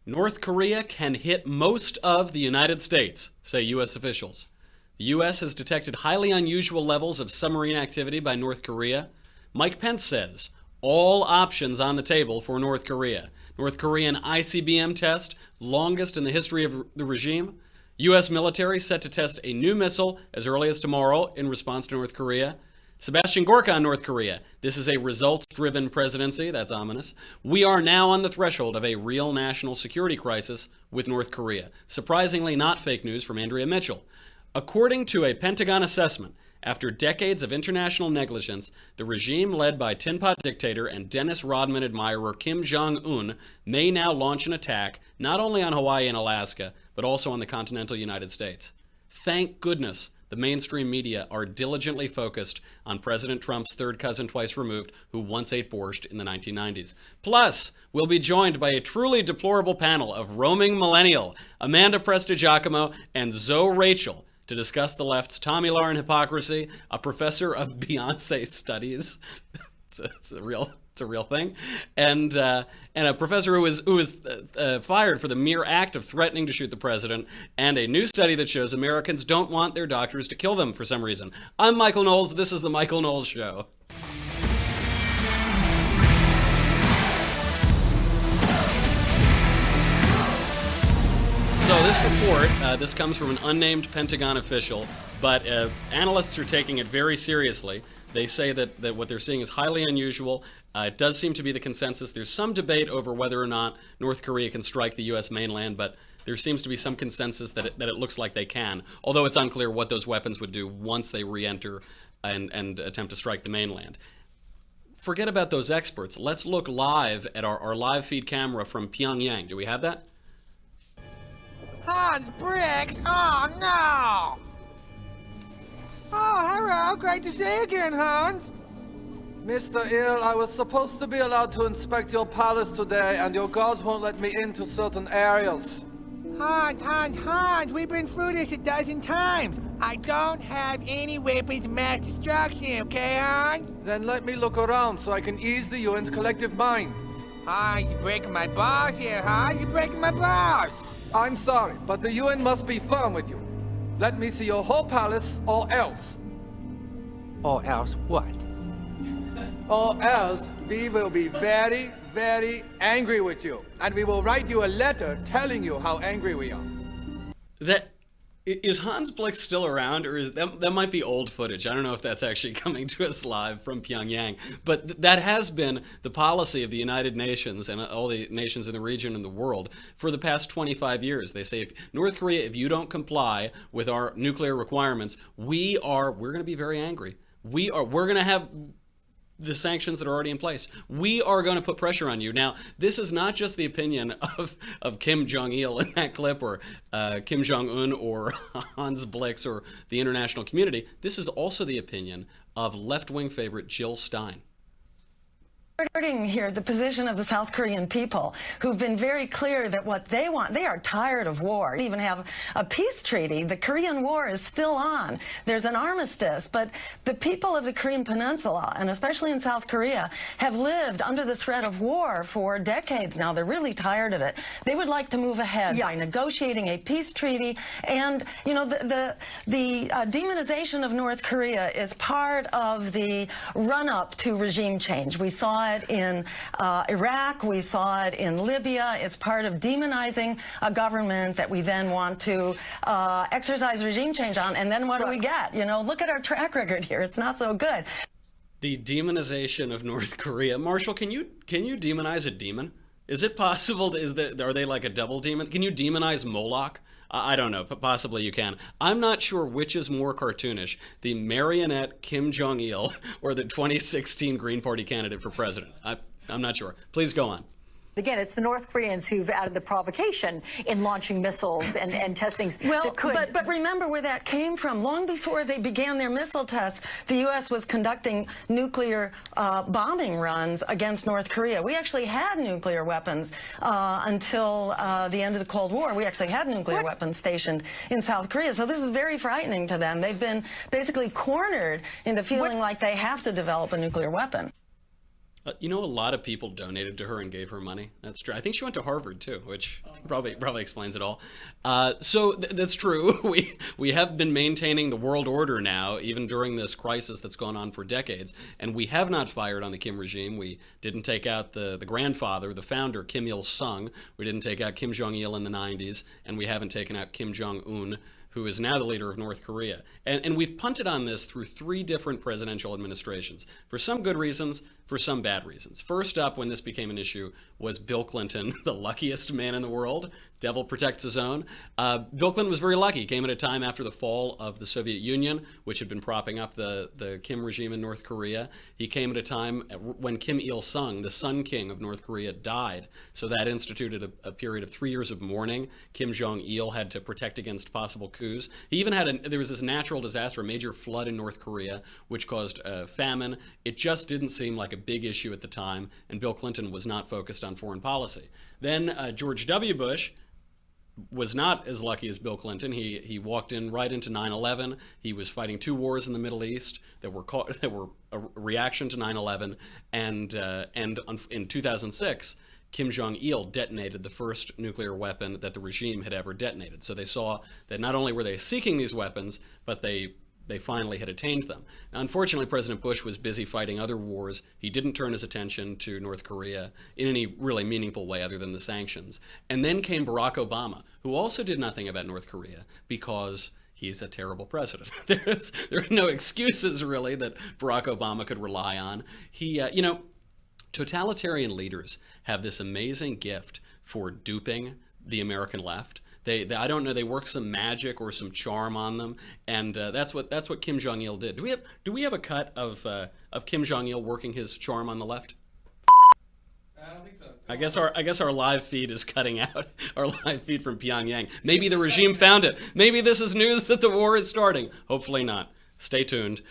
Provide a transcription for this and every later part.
North Korea can hit most of the United States, say U.S. officials. The U.S. has detected highly unusual levels of submarine activity by North Korea. Mike Pence says all options on the table for North Korea. North Korean ICBM test, longest in the history of the regime. U.S. military set to test a new missile as early as tomorrow in response to North Korea. Sebastian Gorka on North Korea. This is a results-driven presidency. That's ominous. We are now on the threshold of a real national security crisis with North Korea. Surprisingly not fake news from Andrea Mitchell. According to a Pentagon assessment, after decades of international negligence, the regime led by Tin Pot dictator and Dennis Rodman admirer Kim Jong Un may now launch an attack not only on Hawaii and Alaska, but also on the continental United States. Thank goodness the mainstream media are diligently focused on President Trump's third cousin twice removed, who once ate borscht in the 1990s. Plus, we'll be joined by a truly deplorable panel of roaming millennial, Amanda Prestigiacomo and Zoe Rachel, to discuss the left's Tomi hypocrisy, a professor of Beyonce studies. It's a real thing, and a professor who was fired for the mere act of threatening to shoot the president, and a new study that shows Americans don't want their doctors to kill them for some reason. I'm Michael Knowles. This is the Michael Knowles Show. So this report, this comes from an unnamed Pentagon official, but analysts are taking it very seriously. They say that what they're seeing is highly unusual. It does seem to be the consensus. There's some debate over whether or not North Korea can strike the U.S. mainland, but there seems to be some consensus that it looks like they can, although it's unclear what those weapons would do once they re-enter and attempt to strike the mainland. Forget about those experts. Let's look live at our live feed camera from Pyongyang. Do we have that? Hans Bricks? Oh, no! Oh, hello. Great to see you again, Hans. Mr. Ill, I was supposed to be allowed to inspect your palace today, and your guards won't let me into certain areas. Hans, we've been through this a dozen times. I don't have any weapons of mass destruction, okay, Hans? Then let me look around so I can ease the UN's collective mind. Hans, you're breaking my balls here, Hans. You're breaking my balls. I'm sorry, but the UN must be firm with you. Let me see your whole palace, or else. Or else what? Or else we will be very, very angry with you. And we will write you a letter telling you how angry we are. Is Hans Blix still around, or is that might be old footage? I don't know if that's actually coming to us live from Pyongyang, but that has been the policy of the United Nations and all the nations in the region and the world for the past 25 years. They say, North Korea, if you don't comply with our nuclear requirements, we're going to be very angry. We're going to have the sanctions that are already in place. We are going to put pressure on you. Now, this is not just the opinion of Kim Jong-il in that clip, or Kim Jong Un, or Hans Blix, or the international community. This is also the opinion of left-wing favorite Jill Stein. Hurting here the position of the South Korean people, who've been very clear that what they want, they are tired of war. We even have a peace treaty. The Korean War is still on. There's an armistice, but the people of the Korean Peninsula, and especially in South Korea, have lived under the threat of war for decades now. They're really tired of it. They would like to move ahead by negotiating a peace treaty, and you know, the demonization of North Korea is part of the run-up to regime change. We saw it in Iraq, we saw it in Libya. It's part of demonizing a government that we then want to exercise regime change on, and then what do we get? You know, look at our track record here. It's not so good. The demonization of North Korea. Marshall, can you demonize a demon? Is it possible? Are they like a double demon? Can you demonize Moloch? I don't know, but possibly you can. I'm not sure which is more cartoonish, the marionette Kim Jong-il or the 2016 Green Party candidate for president. I'm not sure. Please go on. Again, it's the North Koreans who've added the provocation in launching missiles and testing that could... But remember where that came from. Long before they began their missile tests, the U.S. was conducting nuclear bombing runs against North Korea. We actually had nuclear weapons until the end of the Cold War. We actually had nuclear weapons stationed in South Korea. So this is very frightening to them. They've been basically cornered into feeling like they have to develop a nuclear weapon. You know, a lot of people donated to her and gave her money. That's true. I think she went to Harvard too, which probably explains it all. So that's true. We have been maintaining the world order now, even during this crisis that's gone on for decades, and we have not fired on the Kim regime. We didn't take out the grandfather, the founder, Kim Il-sung. We didn't take out Kim Jong Il in the 90s, and we haven't taken out Kim Jong Un, who is now the leader of North Korea. And we've punted on this through 3 different presidential administrations, for some good reasons, for some bad reasons. First up, when this became an issue, was Bill Clinton, the luckiest man in the world. Devil protects his own. Bill Clinton was very lucky. He came at a time after the fall of the Soviet Union, which had been propping up the Kim regime in North Korea. He came at a time when Kim Il-sung, the Sun King of North Korea, died. So that instituted a period of 3 years of mourning. Kim Jong-il had to protect against possible coups. He even there was this natural disaster, a major flood in North Korea, which caused famine. It just didn't seem like a big issue at the time, and Bill Clinton was not focused on foreign policy. Then George W. Bush was not as lucky as Bill Clinton. He walked in right into 9/11. He was fighting 2 wars in the Middle East that were a reaction to 9/11, and in 2006, Kim Jong-il detonated the first nuclear weapon that the regime had ever detonated. So they saw that not only were they seeking these weapons, but they finally had attained them. Now, unfortunately, President Bush was busy fighting other wars. He didn't turn his attention to North Korea in any really meaningful way other than the sanctions. And then came Barack Obama, who also did nothing about North Korea because he's a terrible president. There are no excuses, really, that Barack Obama could rely on. Totalitarian leaders have this amazing gift for duping the American left. I don't know, they work some magic or some charm on them, and that's what Kim Jong-il did. Do we have a cut of Kim Jong-il working his charm on the left? I don't think so. I guess our live feed is cutting out, our live feed from Pyongyang. Maybe the regime found it. Maybe this is news that the war is starting. Hopefully not. Stay tuned.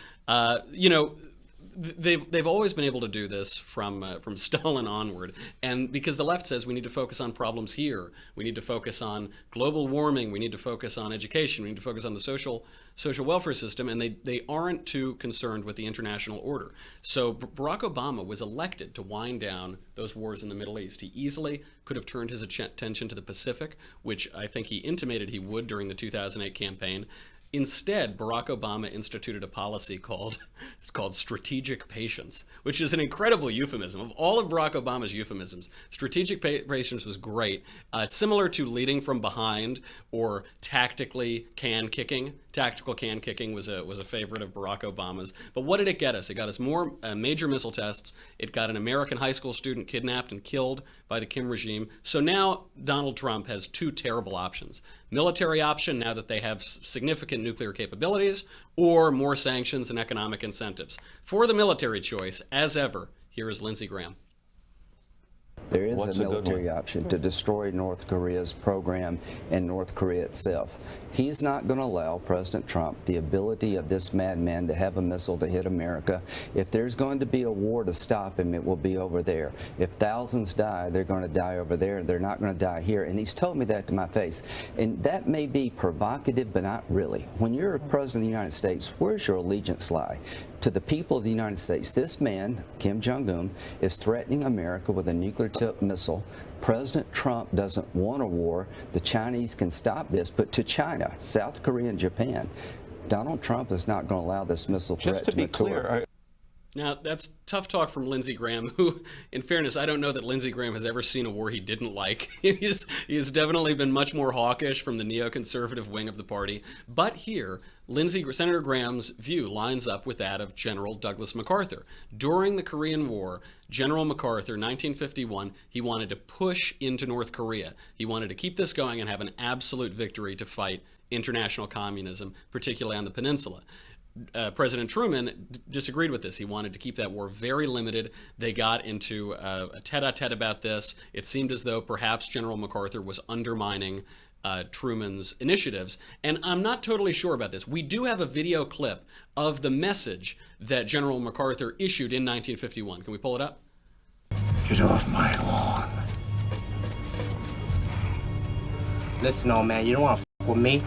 They've always been able to do this from Stalin onward, and because the left says we need to focus on problems here, we need to focus on global warming, we need to focus on education, we need to focus on the social welfare system, and they aren't too concerned with the international order. So Barack Obama was elected to wind down those wars in the Middle East. He easily could have turned his attention to the Pacific, which I think he intimated he would during the 2008 campaign. Instead, Barack Obama instituted a policy called strategic patience, which is an incredible euphemism. Of all of Barack Obama's euphemisms, strategic patience was great. Similar to leading from behind or tactically can kicking. Tactical can kicking was a favorite of Barack Obama's. But what did it get us? It got us more major missile tests. It got an American high school student kidnapped and killed by the Kim regime. So now Donald Trump has 2 terrible options. Military option, now that they have significant nuclear capabilities, or more sanctions and economic incentives. For the military choice, as ever, here is Lindsey Graham. There is a military option to destroy North Korea's program and North Korea itself. He's not going to allow President Trump the ability of this madman to have a missile to hit America. If there's going to be a war to stop him, it will be over there. If thousands die, they're going to die over there. They're not going to die here. And he's told me that to my face. And that may be provocative, but not really. When you're president of the United States, where's your allegiance lie? To the people of the United States. This man, Kim Jong Un, is threatening America with a nuclear-tipped missile. President Trump doesn't want a war. The Chinese can stop this, but to China, South Korea, and Japan, Donald Trump is not going to allow this missile threat Just to be clear. Now, that's tough talk from Lindsey Graham, who, in fairness, I don't know that Lindsey Graham has ever seen a war he didn't like. He's definitely been much more hawkish from the neoconservative wing of the party. But here, Senator Graham's view lines up with that of General Douglas MacArthur. During the Korean War, General MacArthur, 1951, he wanted to push into North Korea. He wanted to keep this going and have an absolute victory to fight international communism, particularly on the peninsula. President Truman disagreed with this. He wanted to keep that war very limited. They got into a tete-a-tete about this. It seemed as though perhaps General MacArthur was undermining Truman's initiatives. And I'm not totally sure about this. We do have a video clip of the message that General MacArthur issued in 1951. Can we pull it up? Get off my lawn. Listen, old man, you don't want to f with me.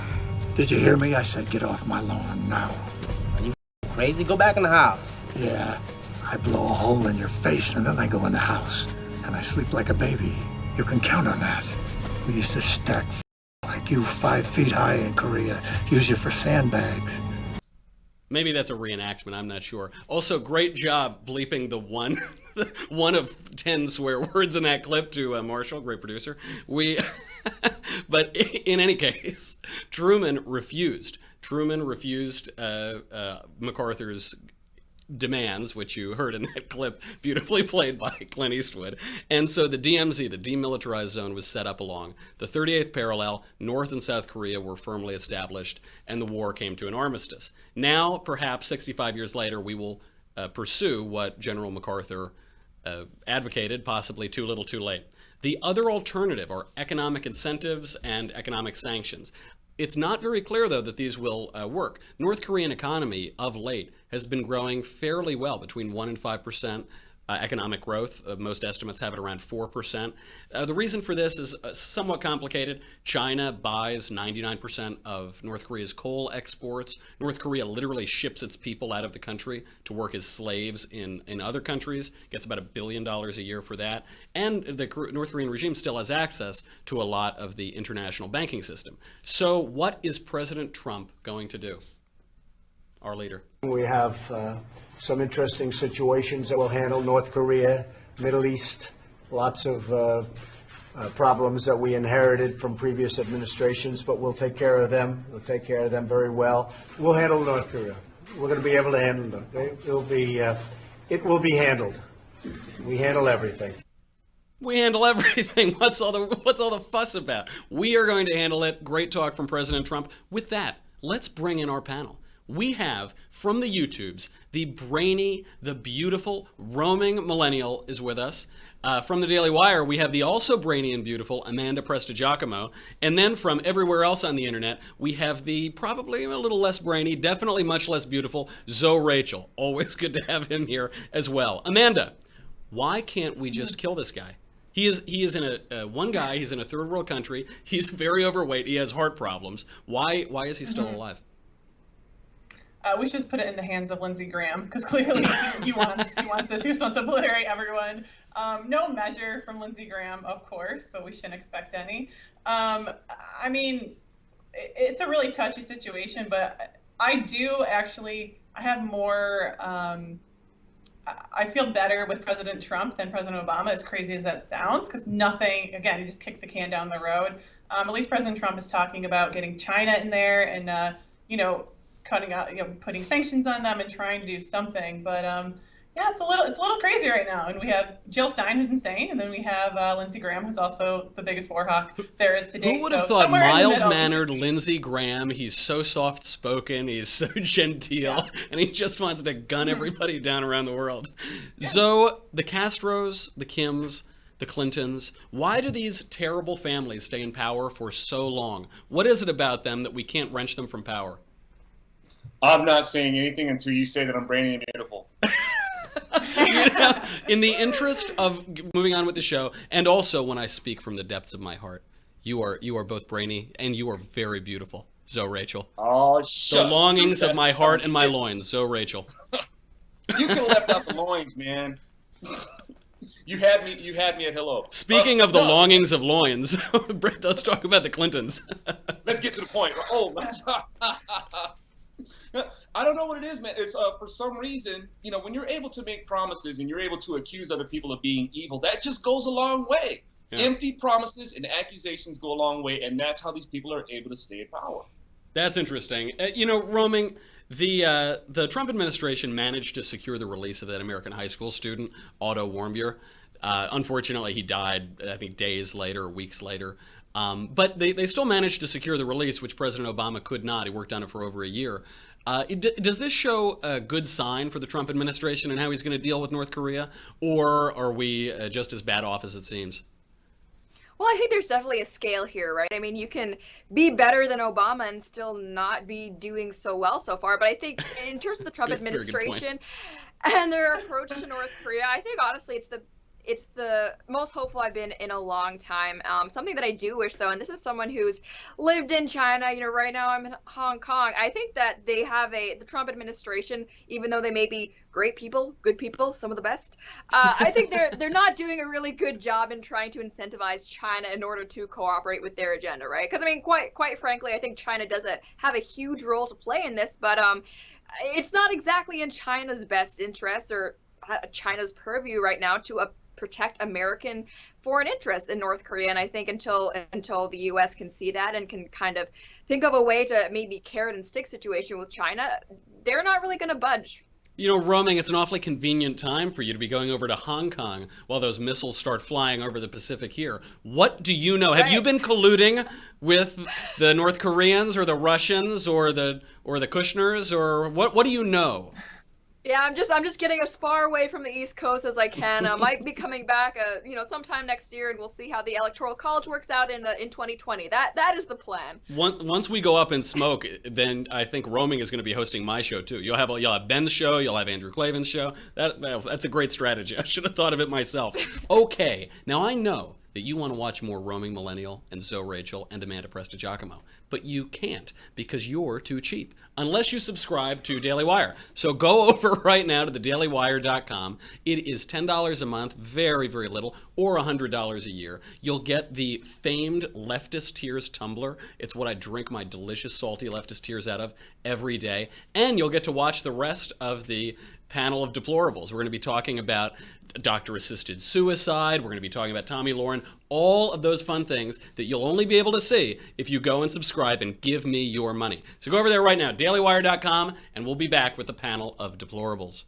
Did you hear me? I said get off my lawn now. Are you crazy? Go back in the house. Yeah, I blow a hole in your face and then I go in the house and I sleep like a baby. You can count on that. We used to stack like you 5 feet high in Korea, use you for sandbags. Maybe that's a reenactment, I'm not sure. Also, great job bleeping the one of 10 swear words in that clip to Marshall, great producer. But in any case, Truman refused. MacArthur's demands, which you heard in that clip, beautifully played by Clint Eastwood. And so the DMZ, the Demilitarized Zone, was set up along the 38th parallel. North and South Korea were firmly established, and the war came to an armistice. Now, perhaps 65 years later, we will pursue what General MacArthur advocated, possibly too little too late. The other alternative are economic incentives and economic sanctions. It's not very clear, though, that these will work. North Korean economy of late has been growing fairly well, between 1% and 5% economic growth. Most estimates have it around 4%. The reason for this is somewhat complicated. China buys 99% of North Korea's coal exports. North Korea literally ships its people out of the country to work as slaves in other countries, gets about $1 billion a year for that. And the North Korean regime still has access to a lot of the international banking system. So what is President Trump going to do? Our leader. We have some interesting situations that we'll handle. North Korea, Middle East, lots of problems that we inherited from previous administrations, but we'll take care of them. We'll take care of them very well. We'll handle North Korea. We're going to be able to handle them. It will be handled. We handle everything. We handle everything. What's all the fuss about? We are going to handle it. Great talk from President Trump. With that, let's bring in our panel. We have, from the YouTubes, the brainy, the beautiful, roaming Millennial is with us. From the Daily Wire, we have the also brainy and beautiful Amanda Prestigiacomo. And then from everywhere else on the internet, we have the probably a little less brainy, definitely much less beautiful, Zoe Rachel. Always good to have him here as well. Amanda, why can't we just kill this guy? He is in one guy, he's in a third world country, he's very overweight, he has heart problems. Why is he still alive? We should just put it in the hands of Lindsey Graham, because clearly he wants this. He just wants to obliterate everyone. No measure from Lindsey Graham, of course, but we shouldn't expect any. I mean, it's a really touchy situation, but I have more, I feel better with President Trump than President Obama, as crazy as that sounds, because nothing, again, he just kicked the can down the road. At least President Trump is talking about getting China in there and, cutting out, putting sanctions on them and trying to do something. But yeah, it's a little crazy right now. And we have Jill Stein, who's insane, and then we have Lindsey Graham, who's also the biggest war hawk there is today. Who would have thought mild-mannered Lindsey Graham? He's so soft-spoken, he's so genteel, and he just wants to gun everybody down around the world. Yeah. So the Castros, the Kims, the Clintons, why do these terrible families stay in power for so long? What is it about them that we can't wrench them from power? I'm not saying anything until you say that I'm brainy and beautiful. In the interest of moving on with the show, and also when I speak from the depths of my heart, you are both brainy and you are very beautiful, Zoe Rachel. Oh, shut the longings of my heart and my loins, Zoe Rachel. You could have left out the loins, man. You had me at hello. Speaking of the longings of loins, let's talk about the Clintons. Let's get to the point. Oh, my God. I don't know what it is, man. It's for some reason, when you're able to make promises and you're able to accuse other people of being evil, that just goes a long way. Yeah. Empty promises and accusations go a long way, and that's how these people are able to stay in power. That's interesting. Roaming, the Trump administration managed to secure the release of that American high school student, Otto Warmbier. Unfortunately, he died, I think, days later or weeks later. But they still managed to secure the release, which President Obama could not. He worked on it for over a year. Does this show a good sign for the Trump administration and how he's going to deal with North Korea? Or are we just as bad off as it seems? Well, I think there's definitely a scale here, right? I mean, you can be better than Obama and still not be doing so well so far. But I think in terms of the Trump administration and their approach to North Korea, I think honestly it's the most hopeful I've been in a long time. Something that I do wish, though, and this is someone who's lived in China, right now I'm in Hong Kong. I think that they have the Trump administration, even though they may be great people, good people, some of the best, I think they're not doing a really good job in trying to incentivize China in order to cooperate with their agenda, right? Because, I mean, quite frankly, I think China does have a huge role to play in this, but it's not exactly in China's best interest or China's purview right now to protect American foreign interests in North Korea. And I think until the U.S. can see that and can kind of think of a way to maybe carrot and stick situation with China, they're not really going to budge. Roaming, it's an awfully convenient time for you to be going over to Hong Kong while those missiles start flying over the Pacific here. What do you know? Have you been colluding with the North Koreans or the Russians or the Kushners, or what do you know? Yeah, I'm just getting as far away from the East Coast as I can. I might be coming back, sometime next year, and we'll see how the Electoral College works out in 2020. That is the plan. Once we go up in smoke, then I think Roaming is going to be hosting my show too. You'll have Ben's show, you'll have Andrew Klavan's show. That's a great strategy. I should have thought of it myself. Okay, now I know that you want to watch more Roaming Millennial and Zoe Rachel and Amanda Prestigiacomo, but you can't because you're too cheap, unless you subscribe to Daily Wire. So go over right now to thedailywire.com. It is $10 a month, very, very little, or $100 a year. You'll get the famed Leftist Tears tumbler. It's what I drink my delicious salty leftist tears out of every day. And you'll get to watch the rest of the Panel of Deplorables. We're going to be talking about doctor-assisted suicide. We're going to be talking about Tomi Lahren, all of those fun things that you'll only be able to see if you go and subscribe and give me your money. So go over there right now, dailywire.com, and we'll be back with the Panel of Deplorables.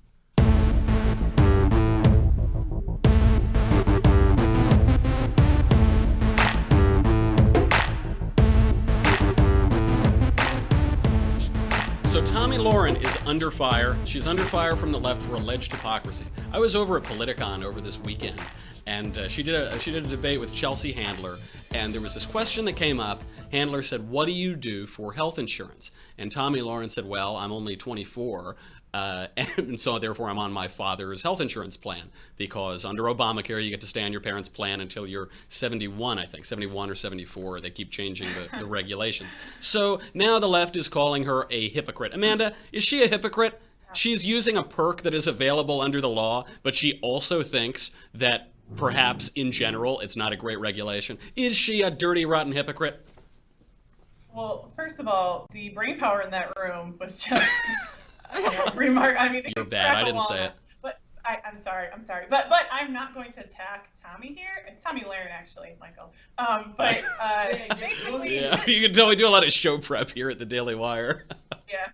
So Tomi Lahren is under fire. She's under fire from the left for alleged hypocrisy. I was over at Politicon over this weekend, and she did a debate with Chelsea Handler, and there was this question that came up. Handler said, "What do you do for health insurance?" And Tomi Lahren said, "Well, I'm only 24, and so therefore I'm on my father's health insurance plan, because under Obamacare you get to stay on your parents' plan until you're 71, I think, 71 or 74. They keep changing the regulations." So now the left is calling her a hypocrite. Amanda, is she a hypocrite? She's using a perk that is available under the law, but she also thinks that perhaps in general it's not a great regulation. Is she a dirty, rotten hypocrite? Well, first of all, the brain power in that room was just remark. I mean, you're bad. I didn't say it. But I'm sorry. But I'm not going to attack Tomi here. It's Tomi Lahren, actually, Michael. But basically, yeah, you can tell we do a lot of show prep here at the Daily Wire. Yeah.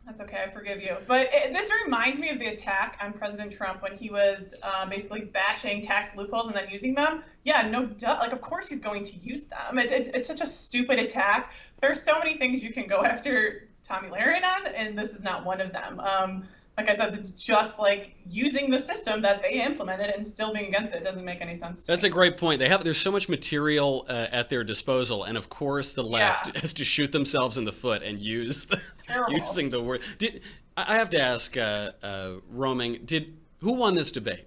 That's okay, I forgive you. But this reminds me of the attack on President Trump when he was basically bashing tax loopholes and then using them. Yeah, no duh. Like, of course he's going to use them. It's such a stupid attack. There's so many things you can go after Tomi Lahren on, and this is not one of them. Like I said, it's just like using the system that they implemented and still being against it doesn't make any sense. That's a great point. There's so much material at their disposal, and of course the left has to shoot themselves in the foot and use using the word. I have to ask, Roaming, who won this debate?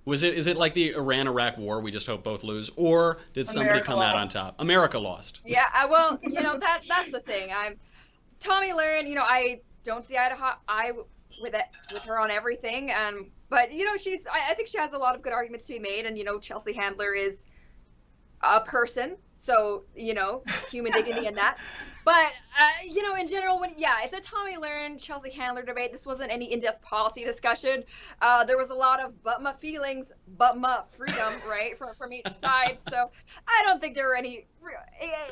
Is it like the Iran-Iraq war, we just hope both lose, or did somebody come out on top? America lost. Yeah, well, that's the thing. Tomi Lahren, I don't see eye to eye with her on everything, but I think she has a lot of good arguments to be made, and Chelsea Handler is a person, so human dignity in that. But in general, it's a Tomi Lahren Chelsea Handler debate. This wasn't any in-depth policy discussion. There was a lot of but my feelings, but my freedom, right, from each side. So I don't think there were any.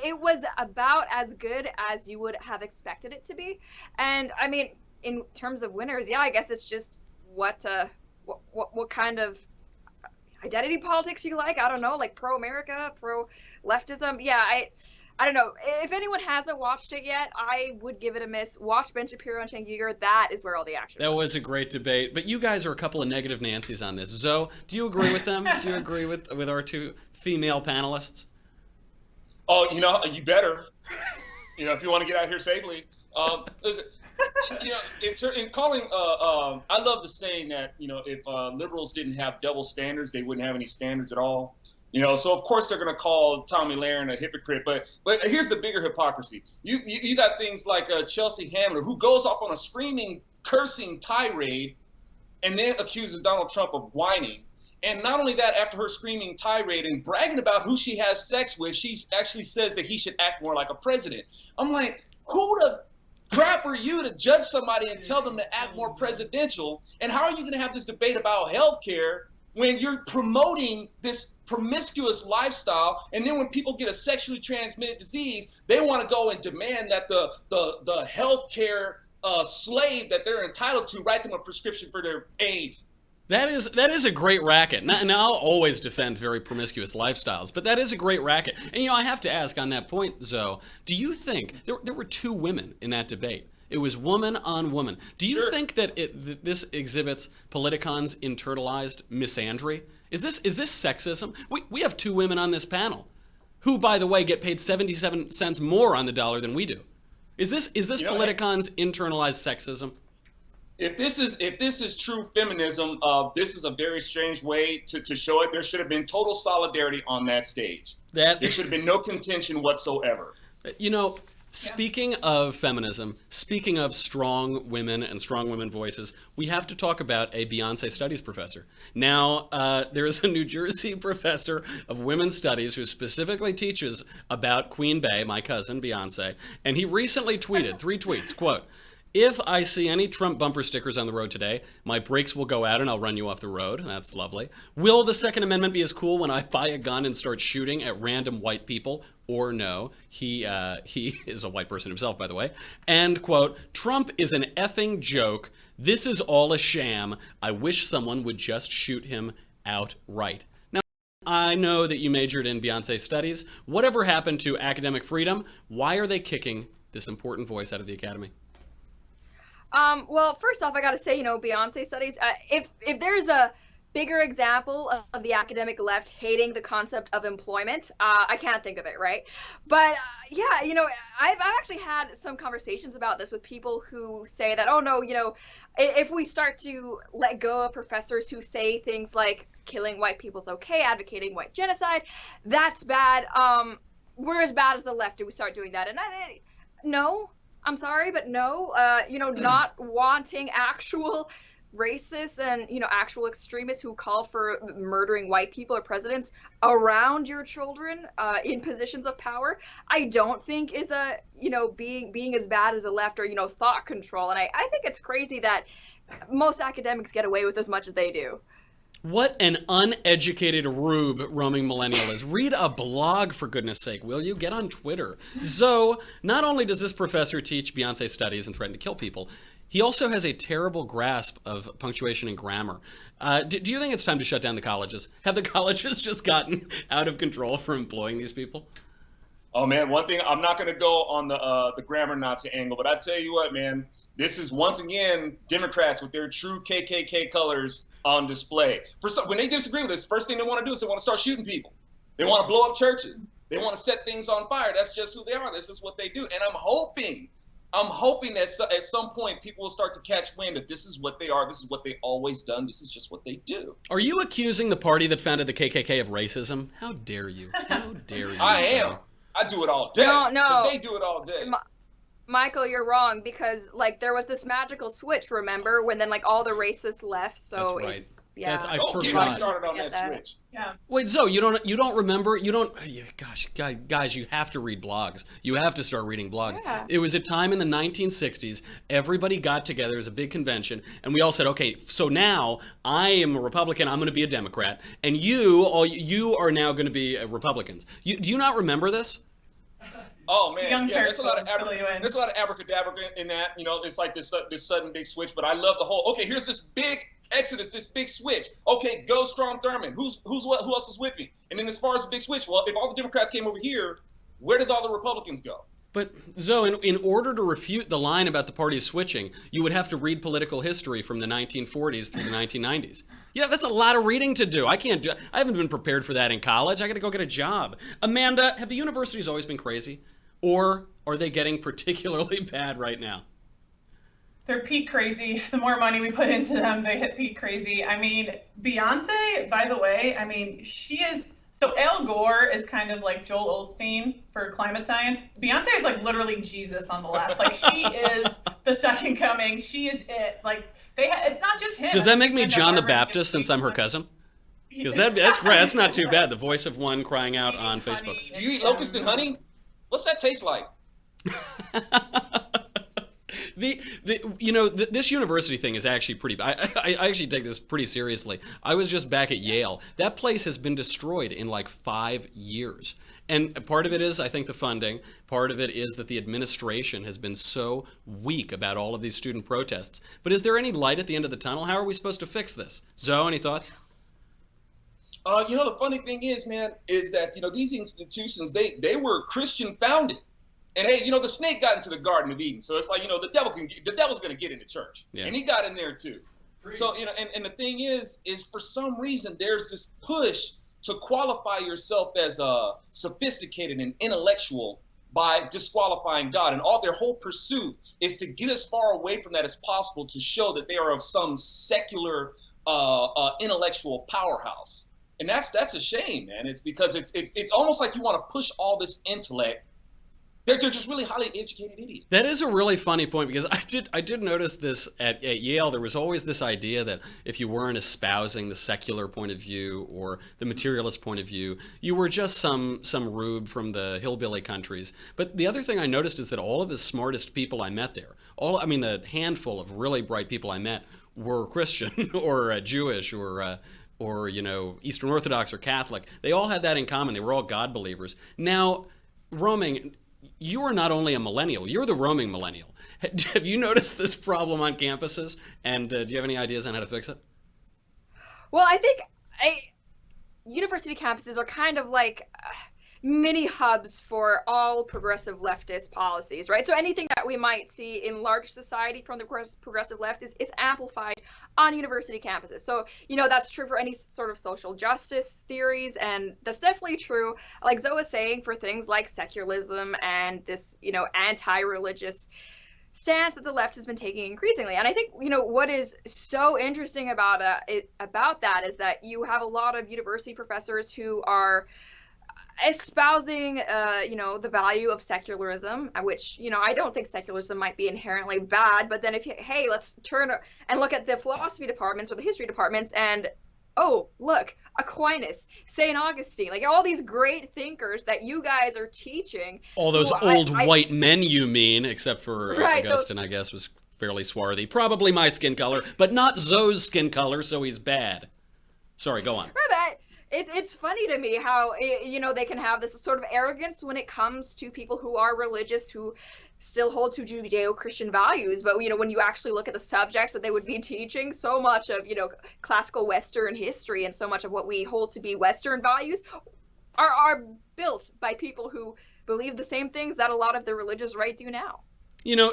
It was about as good as you would have expected it to be. And I mean, in terms of winners, I guess it's just what kind of identity politics you like. I don't know, like pro-America, pro-leftism. Yeah, I don't know. If anyone hasn't watched it yet, I would give it a miss. Watch Ben Shapiro and Cenk Uygur. That is where all the action is. That was a great debate. But you guys are a couple of negative Nancys on this. Zoe, do you agree with them? Do you agree with our two female panelists? Oh, you better. If you want to get out here safely. Listen, In calling, I love the saying that, if liberals didn't have double standards, they wouldn't have any standards at all. So of course they're going to call Tomi Lahren a hypocrite, but here's the bigger hypocrisy. You got things like Chelsea Handler, who goes off on a screaming, cursing tirade, and then accuses Donald Trump of whining. And not only that, after her screaming tirade and bragging about who she has sex with, she actually says that he should act more like a president. I'm like, who the crap are you to judge somebody and tell them to act more presidential? And how are you going to have this debate about health care when you're promoting this promiscuous lifestyle, and then when people get a sexually transmitted disease, they want to go and demand that the health care slave that they're entitled to write them a prescription for their AIDS? That is a great racket. Now I'll always defend very promiscuous lifestyles, but that is a great racket. And I have to ask on that point, Zoe, do you think there were two women in that debate? It was woman on woman. Do you think that this exhibits Politicon's internalized misandry? Is this sexism? We have two women on this panel, who, by the way, get paid 77 cents more on the dollar than we do. Is this Politicon's internalized sexism? If this is true feminism, this is a very strange way to show it. There should have been total solidarity on that stage. There should have been no contention whatsoever. Speaking of feminism, speaking of strong women and strong women voices, we have to talk about a Beyonce studies professor. Now, there is a New Jersey professor of women's studies who specifically teaches about Queen Bey, my cousin, Beyonce, and he recently tweeted 3 tweets, quote, "If I see any Trump bumper stickers on the road today, my brakes will go out and I'll run you off the road." That's lovely. "Will the Second Amendment be as cool when I buy a gun and start shooting at random white people? Or no?" He is a white person himself, by the way. And, quote, "Trump is an effing joke. This is all a sham. I wish someone would just shoot him outright." Now, I know that you majored in Beyonce studies. Whatever happened to academic freedom? Why are they kicking this important voice out of the academy? Well, first off, I gotta say, Beyonce studies, if there's a bigger example of the academic left hating the concept of employment, I can't think of it, right? But yeah, I've actually had some conversations about this with people who say that, oh no, if we start to let go of professors who say things like killing white people's okay, advocating white genocide, that's bad. We're as bad as the left if we start doing that. And no. I'm sorry, but no, not wanting actual racists and, actual extremists who call for murdering white people or presidents around your children in positions of power, I don't think is being as bad as the left or, thought control. And I think it's crazy that most academics get away with as much as they do. What an uneducated rube roaming millennial is. Read a blog, for goodness sake, will you? Get on Twitter. So, not only does this professor teach Beyonce studies and threaten to kill people, he also has a terrible grasp of punctuation and grammar. Do you think it's time to shut down the colleges? Have the colleges just gotten out of control for employing these people? Oh man, one thing, I'm not going to go on the grammar Nazi angle, but I tell you what, man, this is once again Democrats with their true KKK colors on display. When they disagree with this, first thing they want to do is they want to start shooting people. They want to blow up churches. They want to set things on fire. That's just who they are. This is what they do. And I'm hoping that at some point people will start to catch wind that this is what they are. This is what they've always done. This is just what they do. Are you accusing the party that founded the KKK of racism? How dare you? How dare you? I am. I do it all day. No. Because they do it all day. Michael, you're wrong, because there was this magical switch, remember, when then all the racists left. So that's right. It's yeah. I forgot. Get me started on that switch. Yeah. Wait, Zoe, you don't remember? You don't? Gosh, guys, you have to read blogs. You have to start reading blogs. Yeah. It was a time in the 1960s. Everybody got together. It was a big convention, and we all said, okay, so now I am a Republican. I'm going to be a Democrat, and you are now going to be Republicans. Do you not remember this? Oh man, yeah, there's a lot of abracadabra in that. It's like this sudden big switch. But I love the whole. Okay, here's this big exodus, this big switch. Okay, go Strom Thurmond. Who else is with me? And then as far as the big switch, well, if all the Democrats came over here, where did all the Republicans go? But Zoe, in order to refute the line about the parties switching, you would have to read political history from the 1940s through the 1990s. Yeah, that's a lot of reading to do. I haven't been prepared for that in college. I got to go get a job. Amanda, have the universities always been crazy? Or are they getting particularly bad right now? They're peak crazy. The more money we put into them, they hit peak crazy. I mean, Beyonce, by the way, I mean, she is, so Al Gore is kind of like Joel Osteen for climate science. Beyonce is like literally Jesus on the left. Like, she is the second coming. She is it. Like, it's not just him. Does that make me John the Baptist since I'm her cousin? Because that's great. That's not too bad. The voice of one crying out on Facebook. Do you eat locust and honey? What's that taste like? This university thing is actually pretty. I actually take this pretty seriously. I was just back at Yale. That place has been destroyed in like 5 years. And part of it is, I think, the funding. Part of it is that the administration has been so weak about all of these student protests. But is there any light at the end of the tunnel? How are we supposed to fix this? Zoe, any thoughts? The funny thing is, man, is that, these institutions, they were Christian founded. And hey, the snake got into the Garden of Eden. So it's like, the devil's going to get into church. Yeah. And he got in there too. Preach. So, and the thing is for some reason, there's this push to qualify yourself as sophisticated and intellectual by disqualifying God. And their whole pursuit is to get as far away from that as possible to show that they are of some secular intellectual powerhouse. And that's a shame, man. It's because it's almost like you want to push all this intellect. They're just really highly educated idiots. That is a really funny point, because I did notice this at Yale. There was always this idea that if you weren't espousing the secular point of view or the materialist point of view, you were just some rube from the hillbilly countries. But the other thing I noticed is that all of the smartest people I met there, the handful of really bright people I met, were Christian or Jewish or Eastern Orthodox or Catholic. They all had that in common. They were all God believers. Now, roaming, you are not only a millennial, you're the roaming millennial. Have you noticed this problem on campuses? And do you have any ideas on how to fix it? Well, I think university campuses are kind of like mini hubs for all progressive leftist policies, right? So anything that we might see in large society from the progressive left is amplified on university campuses. So, that's true for any sort of social justice theories, and that's definitely true, like Zoe was saying, for things like secularism and this, anti-religious stance that the left has been taking increasingly. And I think, what is so interesting about that is that you have a lot of university professors who are espousing, the value of secularism, which, I don't think secularism might be inherently bad, but then let's turn and look at the philosophy departments or the history departments and, oh, look, Aquinas, St. Augustine, like all these great thinkers that you guys are teaching. All those white men, you mean, except for Augustine, I guess, was fairly swarthy. Probably my skin color, but not Zoe's skin color, so he's bad. Sorry, go on. Right, it's funny to me how, they can have this sort of arrogance when it comes to people who are religious, who still hold to Judeo-Christian values. But, when you actually look at the subjects that they would be teaching, so much of, classical Western history and so much of what we hold to be Western values are built by people who believe the same things that a lot of the religious right do now.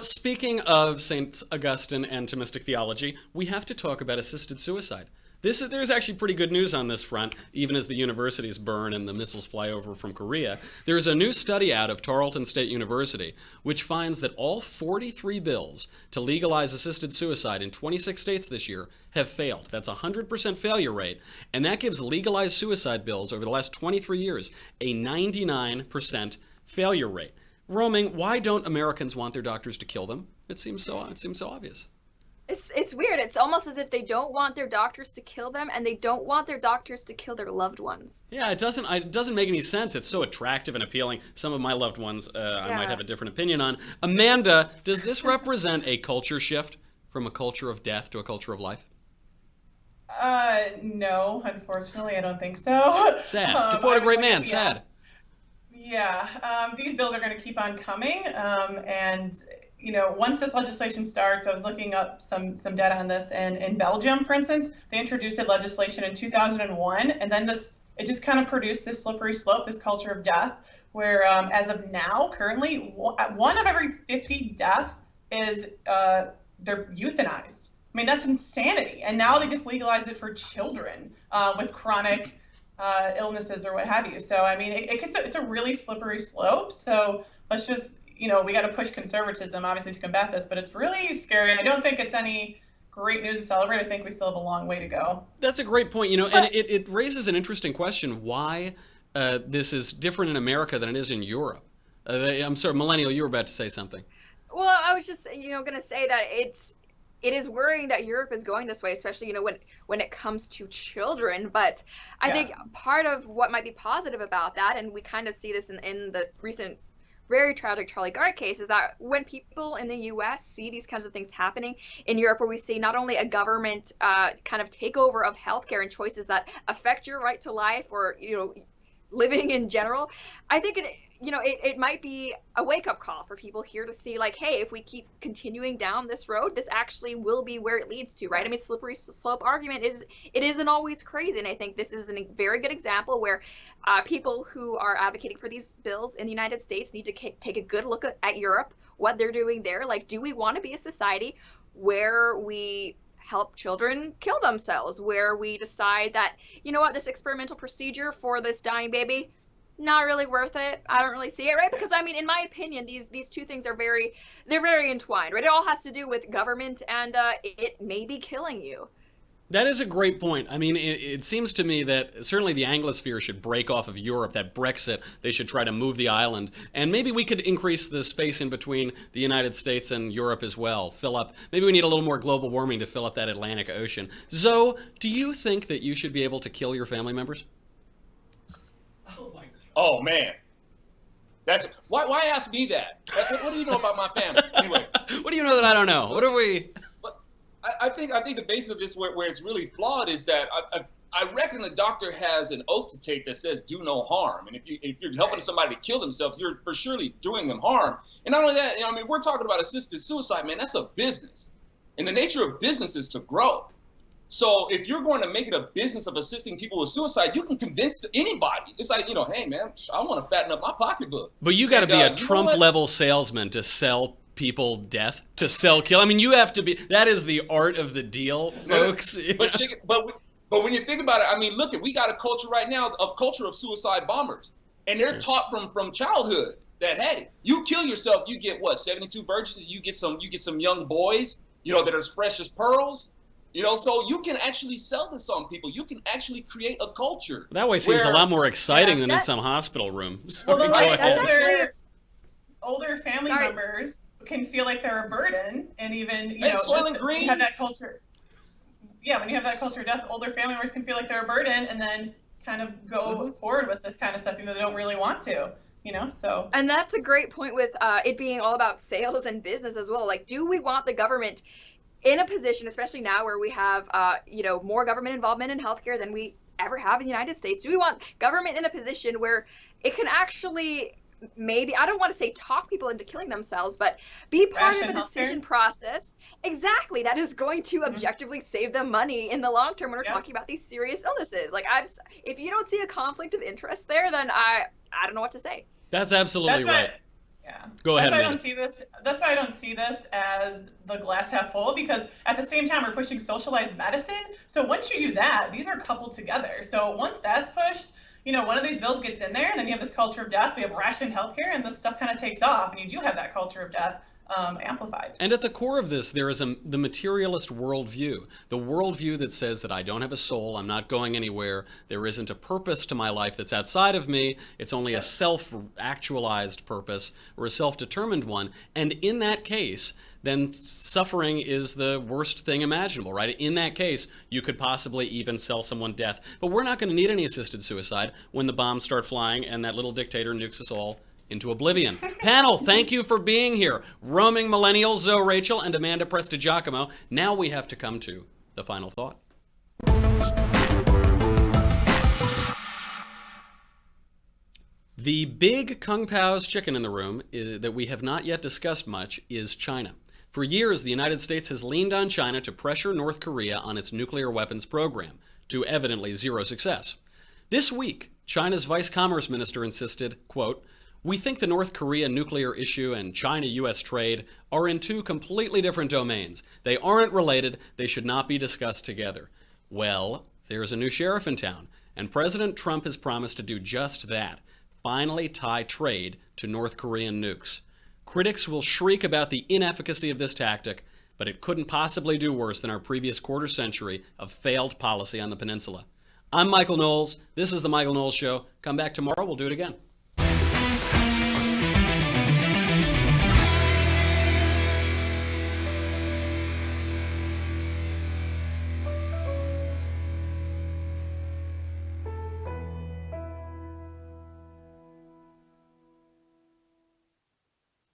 Speaking of St. Augustine and Thomistic theology, we have to talk about assisted suicide. There's actually pretty good news on this front, even as the universities burn and the missiles fly over from Korea. There's a new study out of Tarleton State University, which finds that all 43 bills to legalize assisted suicide in 26 states this year have failed. That's a 100% failure rate, and that gives legalized suicide bills over the last 23 years a 99% failure rate. Roaming, why don't Americans want their doctors to kill them? It seems so obvious. It's weird. It's almost as if they don't want their doctors to kill them, and they don't want their doctors to kill their loved ones. Yeah, it doesn't make any sense. It's so attractive and appealing. Some of my loved ones I might have a different opinion on. Amanda, does this represent a culture shift from a culture of death to a culture of life? No, unfortunately, I don't think so. Sad. To quote a great man, sad. Yeah, these bills are going to keep on coming, and once this legislation starts, I was looking up some data on this, and in Belgium, for instance, they introduced legislation in 2001, and then it just kind of produced this slippery slope, this culture of death, where as of now, currently, 1 of every 50 deaths is they're euthanized. I mean, that's insanity. And now they just legalized it for children with chronic illnesses or what have you. So, I mean, it's a really slippery slope. So let's just we got to push conservatism, obviously, to combat this, but it's really scary, and I don't think it's any great news to celebrate. I think we still have a long way to go. That's a great point, and it raises an interesting question, why this is different in America than it is in Europe. I'm sorry, Millennial, you were about to say something. Well, I was just, going to say that it is worrying that Europe is going this way, especially, when it comes to children. But I think part of what might be positive about that, and we kind of see this in the recent very tragic Charlie Gard case, is that when people in the U.S. see these kinds of things happening in Europe, where we see not only a government kind of takeover of healthcare and choices that affect your right to life or, living in general, I think it might be a wake-up call for people here to see, like, hey, if we keep continuing down this road, this actually will be where it leads to, right? I mean, slippery slope argument isn't always crazy, and I think this is a very good example where people who are advocating for these bills in the United States need to take a good look at Europe, what they're doing there. Like, do we want to be a society where we help children kill themselves, where we decide that, this experimental procedure for this dying baby, not really worth it. I don't really see it, right? Because, I mean, in my opinion, these two things are very entwined, right? It all has to do with government, and it may be killing you. That is a great point. I mean, it seems to me that certainly the Anglosphere should break off of Europe, that Brexit, they should try to move the island. And maybe we could increase the space in between the United States and Europe as well. Maybe we need a little more global warming to fill up that Atlantic Ocean. Zoe, do you think that you should be able to kill your family members? Oh, man. Why ask me that? What do you know about my family? Anyway. What do you know that I don't know? What are we... I think the basis of this where it's really flawed is that I reckon the doctor has an oath to take that says do no harm, and if you're helping somebody to kill themselves, you're for surely doing them harm. And not only that, we're talking about assisted suicide, man. That's a business, and the nature of business is to grow. So if you're going to make it a business of assisting people with suicide, you can convince anybody. It's like, hey man, I want to fatten up my pocketbook. But you got to be a Trump level salesman to sell people death, to sell kill. I mean, you have to be. That is the art of the deal, folks. But when you think about it, I mean, look, we got a culture right now of suicide bombers, and they're taught from childhood that, hey, you kill yourself, you get what, 72 virgins, you get some young boys, that are as fresh as pearls. So you can actually sell this on people. You can actually create a culture. That way seems a lot more exciting than in some hospital room. Older family members can feel like they're a burden, and even when you have that culture. Yeah, when you have that culture of death, older family members can feel like they're a burden, and then kind of go forward with this kind of stuff, even though they don't really want to. So. And that's a great point with it being all about sales and business as well. Like, do we want the government in a position, especially now where we have, more government involvement in healthcare than we ever have in the United States? Do we want government in a position where it can actually, maybe, I don't want to say talk people into killing themselves, but be part of a decision process? Exactly. That is going to objectively save them money in the long term when we're talking about these serious illnesses. Like, if you don't see a conflict of interest there, then I don't know what to say. That's absolutely right. Yeah. Go ahead, That's Amanda. That's why I don't see this as the glass half full, because at the same time we're pushing socialized medicine. So once you do that, these are coupled together. So once that's pushed, one of these bills gets in there, and then you have this culture of death. We have rationed healthcare, and this stuff kind of takes off, and you do have that culture of death amplified. And at the core of this, there is the materialist worldview, the worldview that says that I don't have a soul, I'm not going anywhere, there isn't a purpose to my life that's outside of me, it's only a self-actualized purpose or a self-determined one. And in that case, then suffering is the worst thing imaginable, right? In that case, you could possibly even sell someone death. But we're not going to need any assisted suicide when the bombs start flying and that little dictator nukes us all into oblivion. Panel, thank you for being here. Roaming Millennials, Zoe Rachel, and Amanda Prestigiacomo. Now we have to come to the final thought. The big Kung Pao's chicken in the room that we have not yet discussed much is China. For years, the United States has leaned on China to pressure North Korea on its nuclear weapons program, to evidently zero success. This week, China's Vice Commerce Minister insisted, quote, "We think the North Korea nuclear issue and China-U.S. trade are in two completely different domains. They aren't related. They should not be discussed together." Well, there's a new sheriff in town, and President Trump has promised to do just that, finally tie trade to North Korean nukes. Critics will shriek about the inefficacy of this tactic, but it couldn't possibly do worse than our previous quarter century of failed policy on the peninsula. I'm Michael Knowles. This is The Michael Knowles Show. Come back tomorrow. We'll do it again.